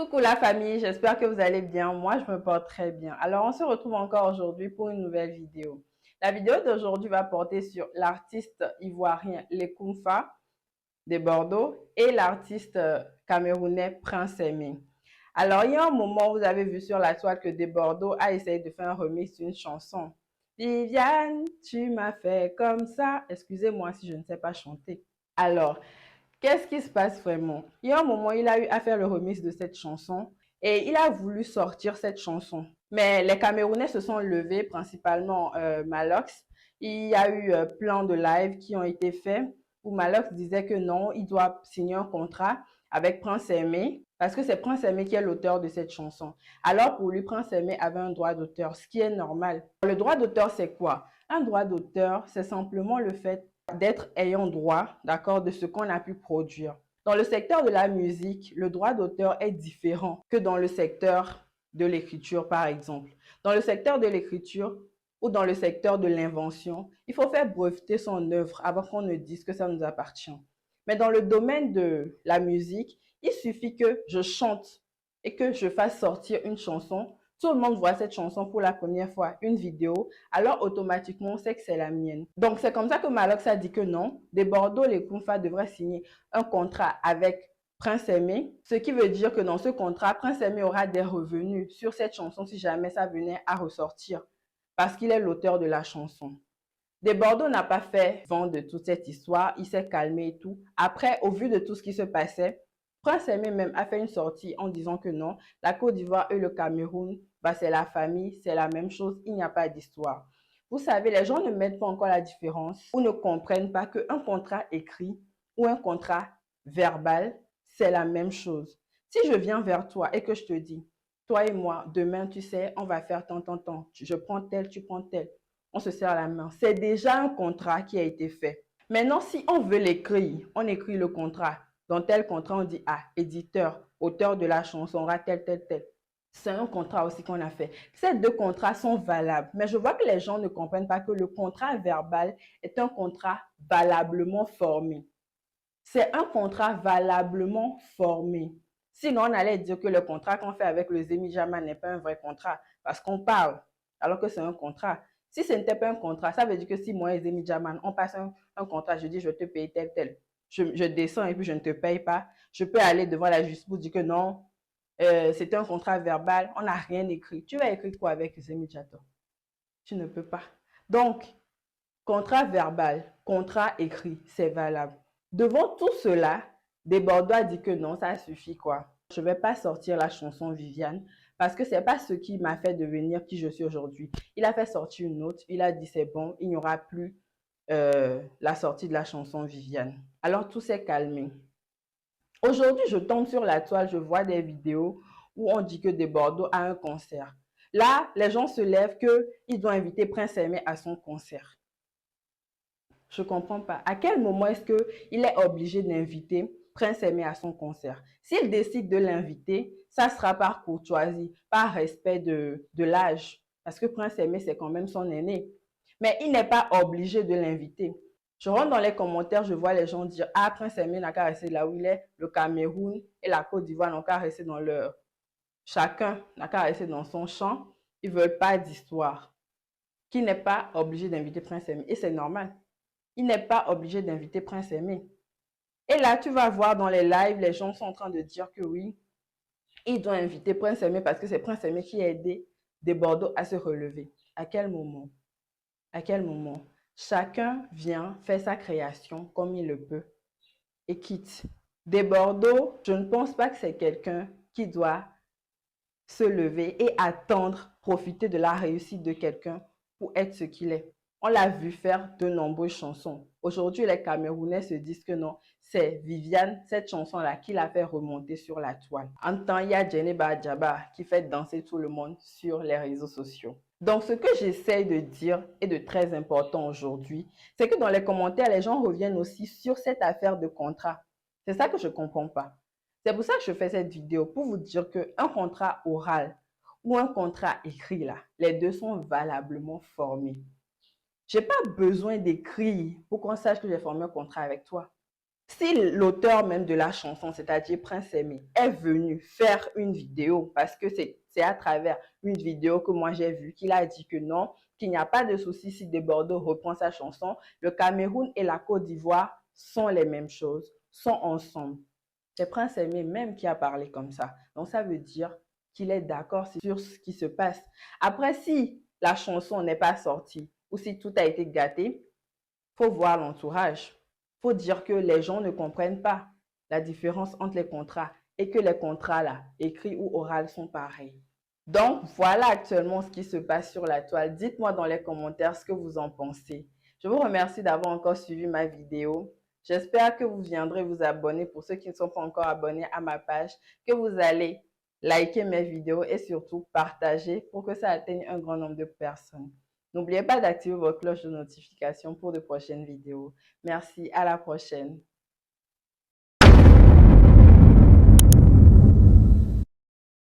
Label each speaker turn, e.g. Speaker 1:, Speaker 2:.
Speaker 1: Coucou la famille, j'espère que vous allez bien. Moi, je me porte très bien. Alors, on se retrouve encore aujourd'hui pour une nouvelle vidéo. La vidéo d'aujourd'hui va porter sur l'artiste ivoirien Lekoumfa de Bordeaux et l'artiste camerounais Prince Aimé. Alors, il y a un moment, vous avez vu sur la toile que De Bordeaux a essayé de faire un remix d'une chanson. Viviane, tu m'as fait comme ça. Excusez-moi si je ne sais pas chanter. Alors, qu'est-ce qui se passe vraiment? Il y a un moment, il a eu à faire le remix de cette chanson et il a voulu sortir cette chanson. Mais les Camerounais se sont levés, principalement Malox. Il y a eu plein de lives qui ont été faits où Malox disait que non, il doit signer un contrat avec Prince Aimé parce que c'est Prince Aimé qui est l'auteur de cette chanson. Alors pour lui, Prince Aimé avait un droit d'auteur, ce qui est normal. Le droit d'auteur, c'est quoi? Un droit d'auteur, c'est simplement le fait d'être ayant droit, d'accord, de ce qu'on a pu produire. Dans le secteur de la musique, le droit d'auteur est différent que dans le secteur de l'écriture, par exemple. Dans le secteur de l'écriture ou dans le secteur de l'invention, il faut faire breveter son œuvre avant qu'on ne dise que ça nous appartient. Mais dans le domaine de la musique, il suffit que je chante et que je fasse sortir une chanson. Tout le monde voit cette chanson pour la première fois, une vidéo, alors automatiquement on sait que c'est la mienne. Donc c'est comme ça que Malox a dit que non, De Bordeaux, Lekoumfa devrait signer un contrat avec Prince Aimé, ce qui veut dire que dans ce contrat, Prince Aimé aura des revenus sur cette chanson si jamais ça venait à ressortir, parce qu'il est l'auteur de la chanson. De Bordeaux n'a pas fait vent de toute cette histoire, il s'est calmé et tout. Après, au vu de tout ce qui se passait, Prince Aimé même a fait une sortie en disant que non, la Côte d'Ivoire et le Cameroun, bah, c'est la famille, c'est la même chose, il n'y a pas d'histoire. Vous savez, les gens ne mettent pas encore la différence ou ne comprennent pas qu'un contrat écrit ou un contrat verbal, c'est la même chose. Si je viens vers toi et que je te dis, toi et moi, demain, tu sais, on va faire tant, je prends tel, tu prends tel, on se serre la main. C'est déjà un contrat qui a été fait. Maintenant, si on veut l'écrire, on écrit le contrat. Dans tel contrat, on dit, ah, éditeur, auteur de la chanson, tel. C'est un contrat aussi qu'on a fait. Ces deux contrats sont valables. Mais je vois que les gens ne comprennent pas que le contrat verbal est un contrat valablement formé. C'est un contrat valablement formé. Sinon, on allait dire que le contrat qu'on fait avec le Zemi Jama n'est pas un vrai contrat parce qu'on parle alors que c'est un contrat. Si ce n'était pas un contrat, ça veut dire que si moi et Zemi Jaman, on passe un contrat, je dis je te paye tel. Je descends et puis je ne te paye pas. Je peux aller devant la justice pour dire que non, c'était un contrat verbal, on n'a rien écrit. Tu vas écrire quoi avec Zemi Jato? Tu ne peux pas. Donc, contrat verbal, contrat écrit, c'est valable. Devant tout cela, Desbordeaux a dit que non, ça suffit quoi. Je ne vais pas sortir la chanson Viviane parce que ce n'est pas ce qui m'a fait devenir qui je suis aujourd'hui. Il a fait sortir une autre, il a dit c'est bon, il n'y aura plus la sortie de la chanson Viviane. Alors tout s'est calmé. Aujourd'hui, je tombe sur la toile, je vois des vidéos où on dit que Desbordeaux a un concert. Là, les gens se lèvent qu'ils doivent inviter Prince Aimé à son concert. Je ne comprends pas. À quel moment est-ce qu'il est obligé d'inviter Prince Aimé à son concert? S'il décide de l'inviter, ça sera par courtoisie, par respect de l'âge. Parce que Prince Aimé, c'est quand même son aîné. Mais il n'est pas obligé de l'inviter. Je rentre dans les commentaires, je vois les gens dire « Ah, Prince Aimé n'a qu'à rester là où il est. Le Cameroun et la Côte d'Ivoire n'ont qu'à rester dans leur... Chacun n'a qu'à rester dans son champ. Ils ne veulent pas d'histoire. » Qui n'est pas obligé d'inviter Prince Aimé. Et c'est normal. Il n'est pas obligé d'inviter Prince Aimé. Et là, tu vas voir dans les lives, les gens sont en train de dire que oui, il doit inviter Prince Aimé parce que c'est Prince Aimé qui a aidé Des Bordeaux à se relever. À quel moment? À quel moment? Chacun vient faire sa création comme il le peut et quitte. Des Bordeaux, je ne pense pas que c'est quelqu'un qui doit se lever et attendre, profiter de la réussite de quelqu'un pour être ce qu'il est. On l'a vu faire de nombreuses chansons. Aujourd'hui, les Camerounais se disent que non, c'est Viviane, cette chanson-là, qui l'a fait remonter sur la toile. En temps, il y a Djeneba Djaba qui fait danser tout le monde sur les réseaux sociaux. Donc, ce que j'essaie de dire est de très important aujourd'hui, c'est que dans les commentaires, les gens reviennent aussi sur cette affaire de contrat. C'est ça que je ne comprends pas. C'est pour ça que je fais cette vidéo, pour vous dire qu'un contrat oral ou un contrat écrit, là, les deux sont valablement formés. Je n'ai pas besoin d'écrire pour qu'on sache que j'ai formé un contrat avec toi. Si l'auteur même de la chanson, c'est-à-dire Prince Aimé, est venu faire une vidéo, parce que c'est à travers une vidéo que moi j'ai vu qu'il a dit que non, qu'il n'y a pas de souci si De Bordeaux reprend sa chanson, le Cameroun et la Côte d'Ivoire sont les mêmes choses, sont ensemble. C'est Prince Aimé même qui a parlé comme ça. Donc ça veut dire qu'il est d'accord sur ce qui se passe. Après, si la chanson n'est pas sortie ou si tout a été gâté, il faut voir l'entourage. Il faut dire que les gens ne comprennent pas la différence entre les contrats et que les contrats là, écrits ou oraux, sont pareils. Donc, voilà actuellement ce qui se passe sur la toile. Dites-moi dans les commentaires ce que vous en pensez. Je vous remercie d'avoir encore suivi ma vidéo. J'espère que vous viendrez vous abonner pour ceux qui ne sont pas encore abonnés à ma page, que vous allez liker mes vidéos et surtout partager pour que ça atteigne un grand nombre de personnes. N'oubliez pas d'activer votre cloche de notification pour de prochaines vidéos. Merci, à la prochaine.